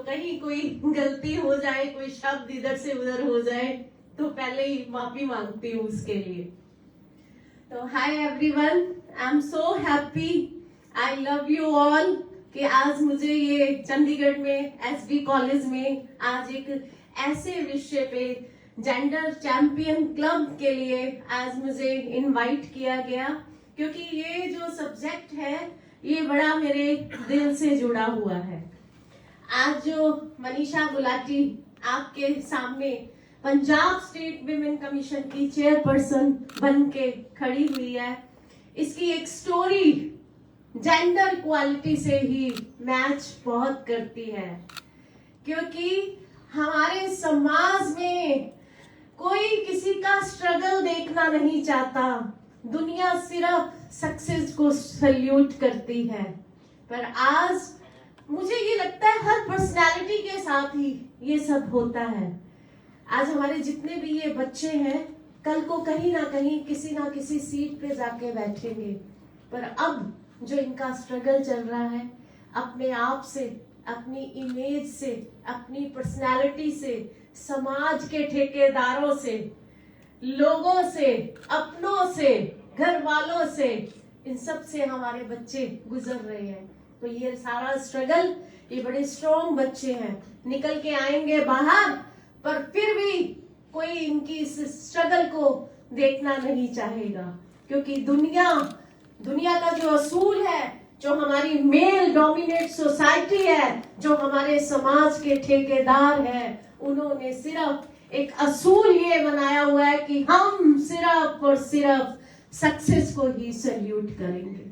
कहीं कोई गलती हो जाए, कोई शब्द इधर से उधर हो जाए तो पहले ही माफी मांगती हूँ उसके लिए। तो hi everyone, I am so happy, I love you all कि आज मुझे ये चंडीगढ़ में एसडी कॉलेज में आज एक ऐसे विषय पे जेंडर चैंपियन क्लब के लिए आज मुझे इनवाइट किया गया, क्योंकि ये जो सब्जेक्ट है ये बड़ा मेरे दिल से जुड़ा हुआ है। आज जो मनीषा गुलाटी आपके सामने पंजाब स्टेट विमेन कमीशन की चेयरपर्सन बन के खड़ी हुई है, इसकी एक स्टोरी जेंडर इक्वालिटी से ही मैच बहुत करती है, क्योंकि हमारे समाज में कोई किसी का स्ट्रगल देखना नहीं चाहता। दुनिया सिर्फ सक्सेस को सल्यूट करती है, पर आज मुझे ये लगता है हर पर्सनालिटी के साथ ही ये सब होता है। आज हमारे जितने भी ये बच्चे हैं कल को कहीं ना कहीं किसी ना किसी सीट पे जाके बैठेंगे, पर अब जो इनका स्ट्रगल चल रहा है अपने आप से, अपनी इमेज से, अपनी पर्सनालिटी से, समाज के ठेकेदारों से, लोगों से, अपनों से, घर वालों से, इन सब से हमारे बच्चे गुजर रहे हैं। तो ये सारा स्ट्रगल, ये बड़े स्ट्रॉन्ग बच्चे हैं, निकल के आएंगे बाहर, पर फिर भी कोई इनकी इस स्ट्रगल को देखना नहीं चाहेगा, क्योंकि दुनिया का जो असूल है, जो हमारी मेल डोमिनेट सोसाइटी है, जो हमारे समाज के ठेकेदार हैं, उन्होंने सिर्फ एक असूल ये बनाया हुआ है कि हम सिर्फ और सिर्फ सक्सेस को ही सल्यूट करेंगे।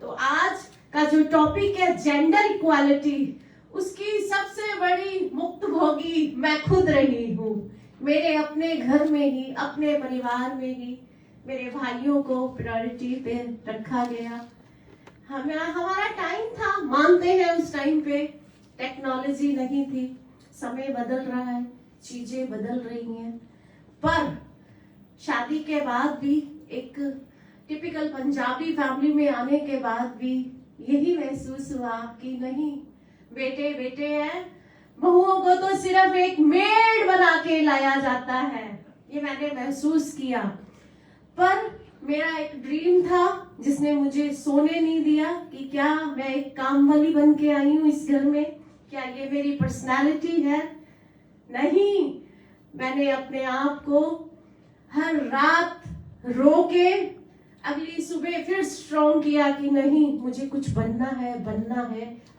तो आज का जो टॉपिक है जेंडर इक्वालिटी, उसकी सबसे बड़ी मुक्तभोगी मैं खुद रही हूँ। मेरे अपने घर में ही, अपने परिवार में ही मेरे भाइयों को प्रायोरिटी पे रखा गया। हमारा टाइम था, मानते हैं उस टाइम पे टेक्नोलॉजी नहीं थी, समय बदल रहा है, चीजें बदल रही हैं, पर शादी के बाद भी एक टिपिकल पंजाबी फैमिली में आने के बाद भी यही महसूस हुआ कि नहीं, बेटे बेटे हैं, बहुओं को तो सिर्फ एक मेड बना के लाया जाता है, ये मैंने महसूस किया। पर मेरा एक ड्रीम था जिसने मुझे सोने नहीं दिया कि क्या मैं एक काम वाली बन के आई हूँ इस घर में, क्या ये मेरी पर्सनालिटी है? नहीं, मैंने अपने आप को हर रात रो के अगली सुबह फिर स्ट्रॉन्ग किया कि नहीं, मुझे कुछ बनना है,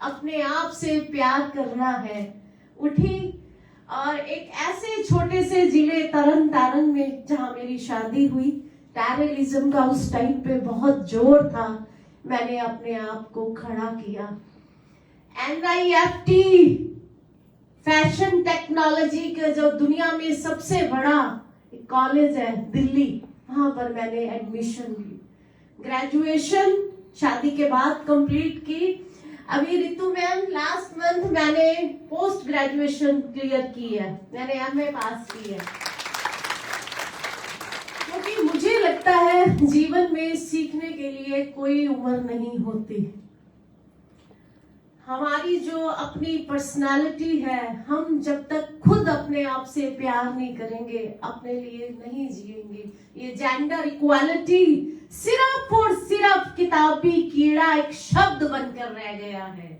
अपने आप से प्यार करना है। उठी और एक ऐसे छोटे से जिले तरन तारण में जहां मेरी शादी हुई, टेररिज्म का उस टाइम पे बहुत जोर था, मैंने अपने आप को खड़ा किया। NIFT फैशन टेक्नोलॉजी का जो दुनिया में सबसे बड़ा कॉलेज है दिल्ली, वहां पर मैंने एडमिशन ली, ग्रेजुएशन शादी के बाद कंप्लीट की। अभी रितु मैम लास्ट मंथ मैंने पोस्ट ग्रेजुएशन क्लियर की है, मैंने MA पास की है, क्योंकि मुझे लगता है जीवन में सीखने के लिए कोई उम्र नहीं होती। हमारी जो अपनी पर्सनालिटी है, हम जब तक खुद अपने आप से प्यार नहीं करेंगे, अपने लिए नहीं जिएंगे। ये जेंडर इक्वालिटी सिर्फ और सिर्फ किताबी कीड़ा एक शब्द बनकर रह गया है।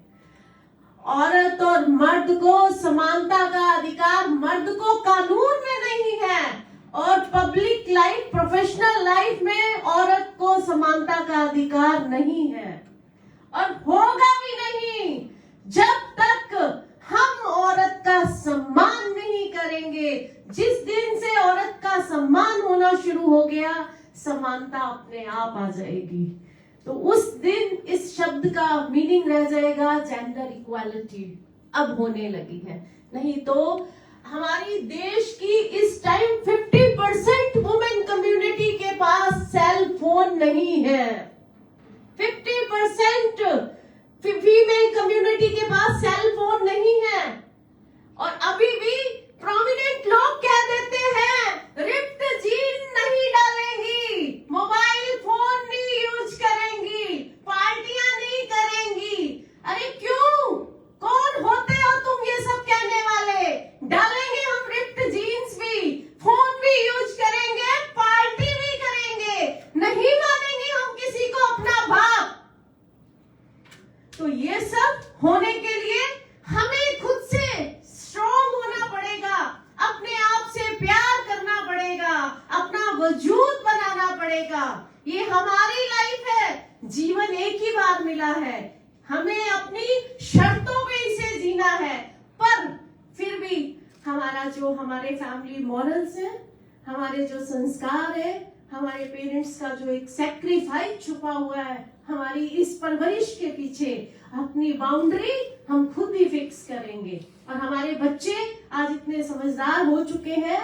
औरत और मर्द को समानता का अधिकार मर्द को कानून में नहीं है, और पब्लिक लाइफ, प्रोफेशनल लाइफ में औरत को समानता का अधिकार नहीं है, और होगा भी नहीं जब तक हम औरत का सम्मान नहीं करेंगे। जिस दिन से औरत का सम्मान होना शुरू हो गया, समानता अपने आप आ जाएगी। तो उस दिन इस शब्द का मीनिंग रह जाएगा जेंडर इक्वालिटी। अब होने लगी है, नहीं तो हमारी देश की इस टाइम 50% वुमेन कम्युनिटी के पास सेल फोन नहीं है, 50% फीमेल कम्युनिटी के पास सेल फोन नहीं है, और अभी भी प्रोमिनेंट लोग कह देते हैं रिप्ड जीन नहीं डालेंगी, मोबाइल फोन नहीं यूज करेंगी, पार्टियां नहीं करेंगी। अरे क्यों? कौन होते हो तुम ये मिला है, हमें अपनी शर्तों पे इसे जीना है, पर फिर भी हमारे फैमिली मॉरल्स है, हमारे जो संस्कार है, हमारे पेरेंट्स का जो एक सैक्रिफाइस छुपा हुआ है, हमारी इस परवरिश के पीछे अपनी बाउंड्री हम खुद ही फिक्स करेंगे। और हमारे बच्चे आज इतने समझदार हो चुके हैं,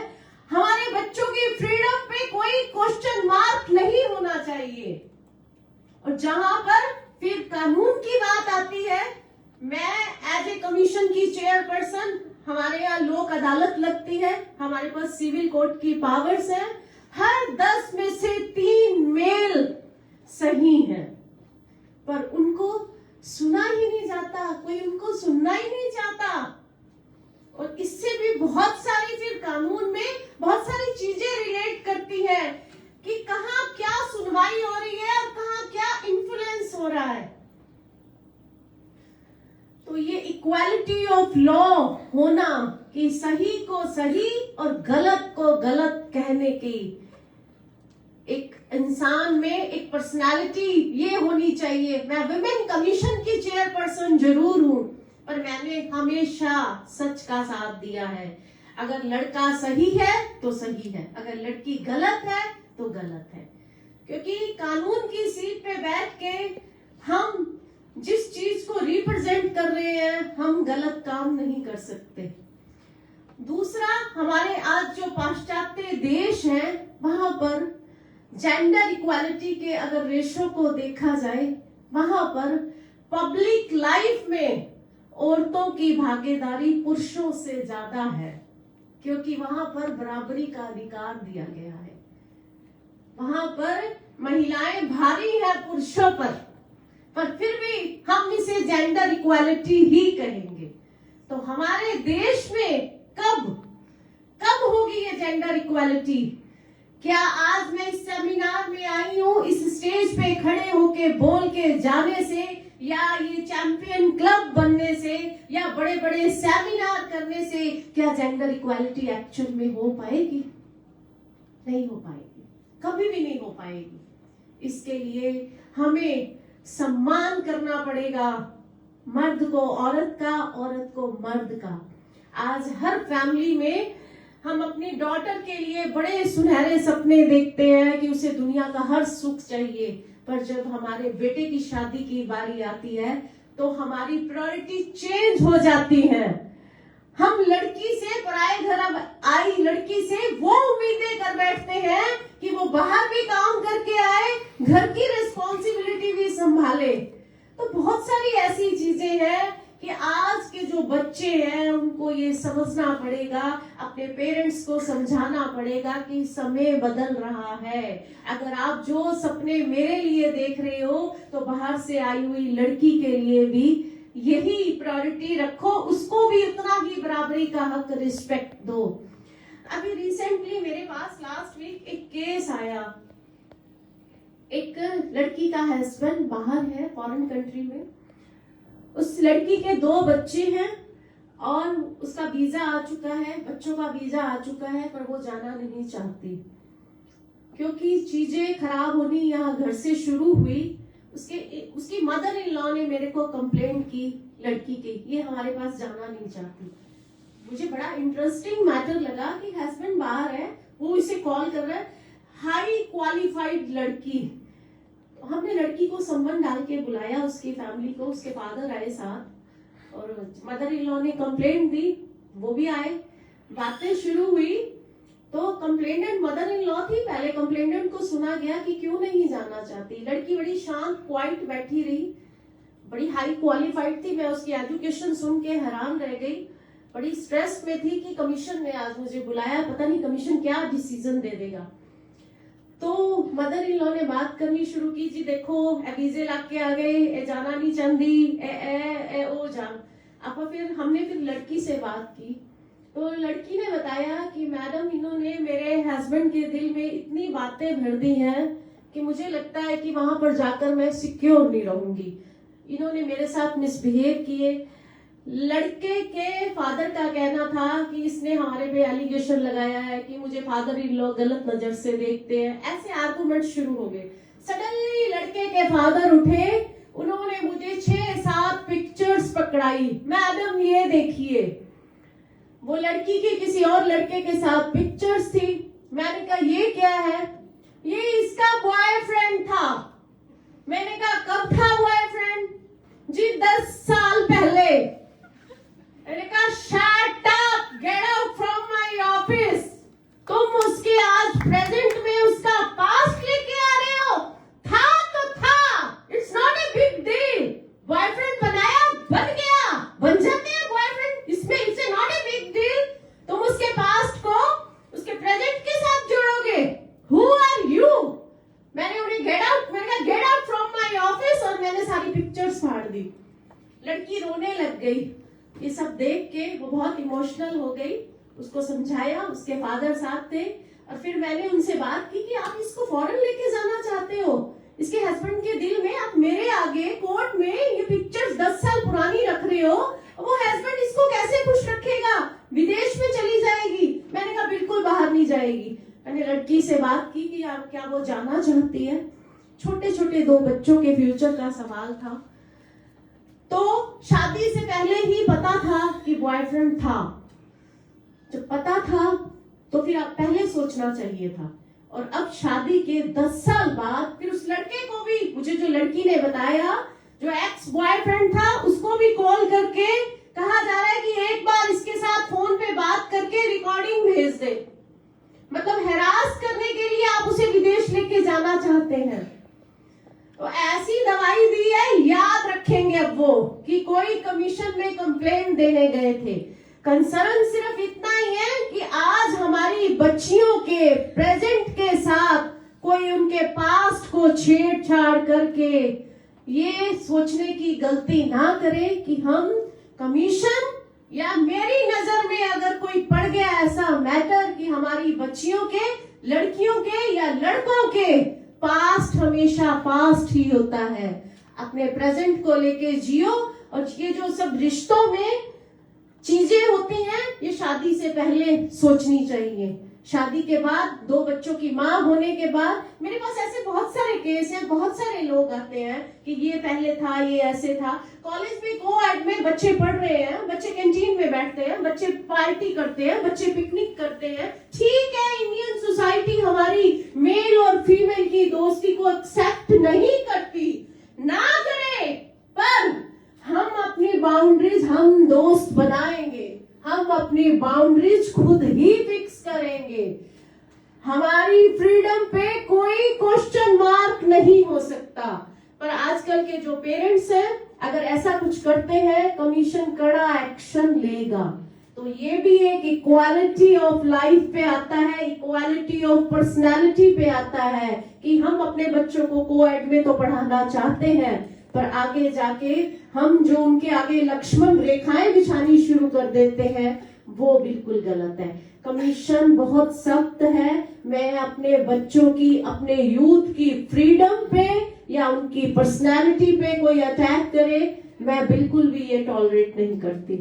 हमारे बच्चों की फ्रीडम पे कोई क्वेश्चन मार्क नहीं होना चाहिए। और जहां पर फिर कानून की बात आती है, मैं एज ए कमीशन की चेयरपर्सन, हमारे यहाँ लोक अदालत लगती है, हमारे पास सिविल कोर्ट की पावर्स है, हर 10 में से 3 मेल सही है, पर उनको सुना ही नहीं जाता, कोई उनको सुनना ही नहीं चाहता। और इससे भी बहुत सारी फिर कानून में बहुत सारी चीजें रिलेट करती है कि कहाँ क्या सुनवाई हो रही है और कहाँ क्या इन्फ्लुएंस हो रहा है। तो ये इक्वालिटी ऑफ लॉ होना, कि सही को सही और गलत को गलत कहने की एक इंसान में एक पर्सनालिटी ये होनी चाहिए। मैं विमेन कमीशन की चेयरपर्सन जरूर हूं, पर मैंने हमेशा सच का साथ दिया है। अगर लड़का सही है तो सही है, अगर लड़की गलत है तो गलत है, क्योंकि कानून की सीट पे बैठ के हम जिस चीज को रिप्रेजेंट कर रहे हैं, हम गलत काम नहीं कर सकते। दूसरा, हमारे आज जो पाश्चात्य देश हैं, वहां पर जेंडर इक्वालिटी के अगर रेशो को देखा जाए, वहां पर पब्लिक लाइफ में औरतों की भागीदारी पुरुषों से ज्यादा है, क्योंकि वहां पर बराबरी का अधिकार दिया गया है। वहां पर महिलाएं भारी है पुरुषों पर फिर भी हम इसे जेंडर इक्वालिटी ही कहेंगे। तो हमारे देश में कब होगी ये जेंडर इक्वालिटी? क्या आज मैं इस सेमिनार में आई हूँ, इस स्टेज पे खड़े होके बोल के जाने से, या ये चैंपियन क्लब बनने से, या बड़े बड़े सेमिनार करने से क्या जेंडर इक्वालिटी एक्चुअल में हो पाएगी? नहीं हो पाएगी, कभी भी नहीं हो पाएगी। इसके लिए हमें सम्मान करना पड़ेगा, मर्द को औरत का, औरत को मर्द का। आज हर फैमिली में हम अपनी डॉटर के लिए बड़े सुनहरे सपने देखते हैं कि उसे दुनिया का हर सुख चाहिए, पर जब हमारे बेटे की शादी की बारी आती है तो हमारी प्रायोरिटी चेंज हो जाती है। हम लड़की से, पराए घर आई लड़की से वो उम्मीदें कर बैठते हैं कि वो बाहर भी काम करके आए, घर की रिस्पॉन्सिबिलिटी भी संभाले। तो बहुत सारी ऐसी चीजें हैं कि आज के जो बच्चे हैं उनको ये समझना पड़ेगा, अपने पेरेंट्स को समझाना पड़ेगा कि समय बदल रहा है। अगर आप जो सपने मेरे लिए देख रहे हो, तो बाहर से आई हुई लड़की के लिए भी यही प्रायोरिटी रखो, उसको भी उतना ही बराबरी का हक, रिस्पेक्ट दो। अभी रिसेंटली मेरे पास लास्ट वीक एक केस आया, एक लड़की का हस्बैंड बाहर है, फॉरेन कंट्री में, उस लड़की के 2 बच्चे हैं और उसका वीजा आ चुका है, बच्चों का वीजा आ चुका है, पर वो जाना नहीं चाहती क्योंकि चीजें खराब होनी यहाँ घर से शुरू हुई। उसकी मदर इन लॉ ने मेरे को कंप्लेंट की लड़की की, ये हमारे पास जाना नहीं चाहती। मुझे बड़ा इंटरेस्टिंग मैटर लगा कि हस्बैंड बाहर है, वो इसे कॉल कर रहा है, हाई क्वालिफाइड लड़की। हमने लड़की को संबंध डाल के बुलाया, उसकी फैमिली को, उसके फादर आए साथ और मदर इन लॉ ने कंप्लेंट दी, वो भी आए, बातें शुरू हुई। तो कंप्लेनेंट मदर इन लॉ थी, पहले कंप्लेनेंट को सुना गया कि क्यों नहीं जाना चाहती। लड़की बड़ी शांत क्वाइट बैठी रही, बड़ी हाई क्वालिफाइड थी, मैं उसकी एजुकेशन सुन के हैरान रह गई, बड़ी स्ट्रेस में थी कि कमीशन ने आज मुझे बुलाया, पता नहीं कमीशन क्या डिसीजन दे देगा। तो मदर इन लॉ ने बात करनी शुरू की, जी देखो वीजे ला के आ गए, ए जाना नहीं चाहती, ए ओ जान। अब फिर हमने लड़की से बात की, तो लड़की ने बताया कि मैडम इन्होंने मेरे हस्बैंड के दिल में इतनी बातें भर दी हैं कि मुझे लगता है कि वहां पर जाकर मैं सिक्योर नहीं रहूंगी। इन्होंने मेरे साथ मिसबिहेव किए। लड़के के फादर का कहना था कि इसने हमारे पे एलिगेशन लगाया है कि मुझे फादर इन लॉ गलत नजर से देखते हैं, ऐसे आर्गुमेंट शुरू हो गए। सडनली लड़के के फादर उठे उन्होंने मुझे 6-7 पिक्चर्स पकड़ाई, मैडम ये देखिए, वो लड़की की किसी और लड़के के साथ पिक्चर्स थी। मैंने कहा ये क्या है? ये इसका बॉयफ्रेंड था। मैंने कहा कब था बॉयफ्रेंड? जी 10 साल पहले। मैंने कहा shut up, gate out from my office. तुम उसके आज प्रेजेंट में उसका पास्ट लेके आ रहे हो। था तो था, it's not a big deal. Boyfriend बनाया, बन गया, बन जाते हैं बॉयफ्रेंड, इसमें it's not a big deal. तुम उसके पास्ट को उसके प्रेजेंट के साथ जोड़ोगे। Who are you? मैंने उन्हें get out from my office, और मैंने सारी पिक्चर्स फाड़ दी। लड़की रोने लग गई। ये सब देख के वो बहुत इमोशनल हो गई। उसको समझाया, उसके फादर साथ थे, और फिर मैंने उनसे बात की कि आप इसको फॉरेन लेके जाना चाहते हो, इसके हस्बैंड के दिल में आप मेरे आगे कोर्ट में ये पिक्चर्स 10 साल पुरानी रख रहे हो, वो हस्बैंड इसको कैसे खुश रखेगा? विदेश में चली जाएगी। मैंने कहा बिल्कुल बाहर नहीं जाएगी। मैंने लड़की से बात की कि आप क्या वो जाना चाहती है। छोटे छोटे 2 बच्चों के फ्यूचर का सवाल था। तो शादी से पहले ही पता था कि बॉयफ्रेंड था। जब पता था तो फिर आप पहले सोचना चाहिए था। और अब शादी के 10 साल बाद फिर उस लड़के को भी, मुझे जो लड़की ने बताया, जो एक्स बॉयफ्रेंड था, उसको भी कॉल करके कहा जा रहा है कि एक बार इसके साथ फोन पे बात करके रिकॉर्डिंग भेज दे। मतलब हैरास करने के लिए आप उसे विदेश लेके जाना चाहते हैं। तो ऐसी दवाई दी है, याद रखेंगे अब वो कि कोई कमीशन में कंप्लेंट देने गए थे। कंसर्न सिर्फ इतना ही है कि आज हमारी बच्चियों के प्रेजेंट के साथ कोई उनके पास्ट को छेड़छाड़ करके ये सोचने की गलती ना करे कि हम कमीशन, या मेरी नजर में अगर कोई पड़ गया ऐसा मैटर कि हमारी बच्चियों के, लड़कियों के या लड़कों के पास्ट हमेशा पास्ट ही होता है। अपने प्रेजेंट को लेके जियो। और ये जो सब रिश्तों में चीजें होती हैं, ये शादी से पहले सोचनी चाहिए। शादी के बाद 2 बच्चों की माँ होने के बाद मेरे पास ऐसे बहुत सारे केस हैं, बहुत सारे लोग आते हैं कि ये पहले था, ये ऐसे था। कॉलेज में को-एड में बच्चे पढ़ रहे हैं, बच्चे कैंटीन में बैठते हैं, बच्चे पार्टी करते हैं, बच्चे पिकनिक करते हैं। ठीक है, इंडियन सोसाइटी हमारी मेल और फीमेल की दोस्ती को एक्सेप्ट नहीं करती, ना करे, पर हम अपनी बाउंड्रीज हम दोस्त बनाएंगे। हम अपनी बाउंड्रीज खुद ही फिक्स करेंगे। हमारी फ्रीडम पे कोई क्वेश्चन मार्क नहीं हो सकता। पर आजकल के जो पेरेंट्स हैं, अगर ऐसा कुछ करते हैं, कमीशन कड़ा एक्शन लेगा। तो ये भी एक इक्वालिटी ऑफ लाइफ पे आता है, इक्वालिटी ऑफ पर्सनालिटी पे आता है कि हम अपने बच्चों को को-एड में तो पढ़ाना चाहते हैं, पर आगे जाके हम जो उनके आगे लक्ष्मण रेखाएं बिछानी शुरू कर देते हैं, वो बिल्कुल गलत है। कमीशन बहुत सख्त है। मैं अपने बच्चों की, अपने यूथ की फ्रीडम पे या उनकी पर्सनालिटी पे कोई अटैक करे, मैं बिल्कुल भी ये टॉलरेट नहीं करती।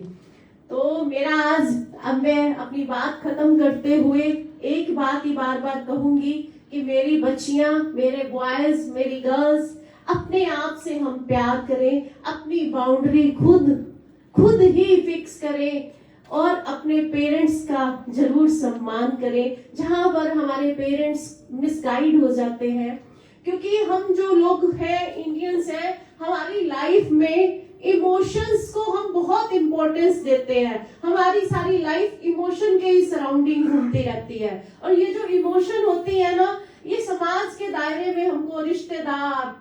तो मेरा आज, अब मैं अपनी बात खत्म करते हुए एक बात ही बार बार कहूंगी कि मेरी बच्चियां, मेरे बॉयज, मेरी गर्ल्स, अपने आप से हम प्यार करें, अपनी बाउंड्री खुद ही फिक्स करें, और अपने पेरेंट्स का जरूर सम्मान करें जहां पर हमारे पेरेंट्स मिसगाइड हो जाते हैं। क्योंकि हम जो लोग हैं, इंडियंस हैं, हमारी लाइफ में इमोशंस को हम बहुत इंपॉर्टेंस देते हैं। हमारी सारी लाइफ इमोशन के ही सराउंडिंग घूमती रहती है। और ये जो इमोशन होती है ना, ये समाज के दायरे में हमको रिश्तेदार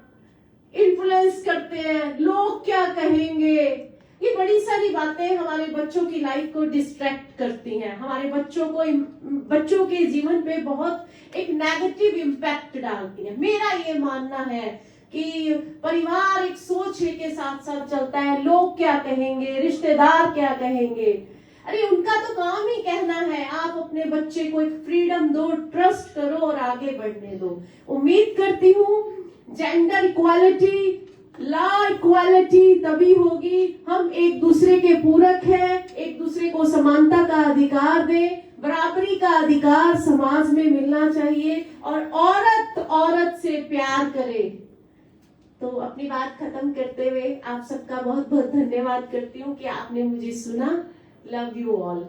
इन्फ्लुएंस करते हैं, लोग क्या कहेंगे, ये बड़ी सारी बातें हमारे बच्चों की लाइफ को डिस्ट्रैक्ट करती हैं। हमारे बच्चों के जीवन पे बहुत एक नेगेटिव इम्पैक्ट डालती है। मेरा ये मानना है कि परिवार एक सोच लेके साथ साथ चलता है, लोग क्या कहेंगे, रिश्तेदार क्या कहेंगे। अरे उनका तो काम ही कहना है। आप अपने बच्चे को एक फ्रीडम दो, ट्रस्ट करो और आगे बढ़ने दो। उम्मीद करती हूँ जेंडर इक्वालिटी, लॉ इक्वालिटी तभी होगी हम एक दूसरे के पूरक हैं, एक दूसरे को समानता का अधिकार दें, बराबरी का अधिकार समाज में मिलना चाहिए, और औरत औरत से प्यार करे। तो अपनी बात खत्म करते हुए आप सबका बहुत बहुत धन्यवाद करती हूँ कि आपने मुझे सुना। Love you all.